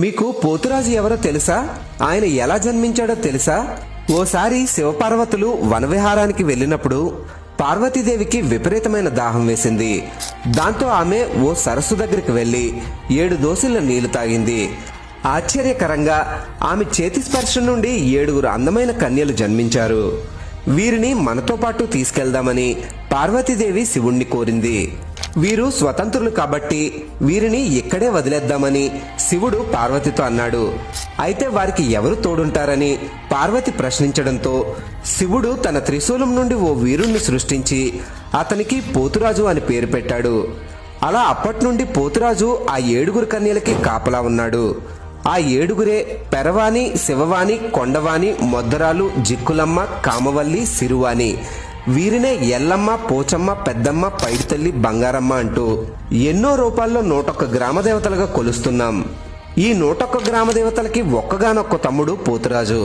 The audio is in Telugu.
మీకు పోతురాజు ఎవరో తెలుసా? ఆయన ఎలా జన్మించాడో తెలుసా? ఓసారి శివపార్వతులు వనవిహారానికి వెళ్ళినప్పుడు పార్వతీదేవికి విపరీతమైన దాహం వేసింది. దాంతో ఆమె ఓ సరస్సు దగ్గరికి వెళ్లి 7 దోసిళ్ల నీళ్లు తాగింది. ఆశ్చర్యకరంగా ఆమె చేతి స్పర్శ నుండి 7 అందమైన కన్యలు జన్మించారు. వీరిని మనతో పాటు తీసుకెళ్దామని పార్వతీదేవి శివుణ్ణి కోరింది. వీరు స్వతంత్రులు కాబట్టి వీరిని ఇక్కడే వదిలేద్దామని శివుడు పార్వతితో అన్నాడు. అయితే వారికి ఎవరు తోడుంటారని పార్వతి ప్రశ్నించడంతో శివుడు తన త్రిశూలం నుండి ఓ వీరుణ్ణి సృష్టించి అతనికి పోతురాజు అని పేరు పెట్టాడు. అలా అప్పటి నుండి పోతురాజు ఆ 7 కన్యలకి కాపలా ఉన్నాడు. ఆ 7 పెరవాణి, శివవాణి, కొండవాణి, మొద్దరాలు, జిక్కులమ్మ, కామవల్లి, సిరువాణి. వీరినే ఎల్లమ్మ, పోచమ్మ, పెద్దమ్మ, పైడితల్లి, బంగారమ్మ అంటూ ఎన్నో రూపాల్లో 101 గ్రామదేవతలుగా కొలుస్తున్నాం. ఈ 101 గ్రామదేవతలకి ఒక్కగానొక్క తమ్ముడు పోతురాజు.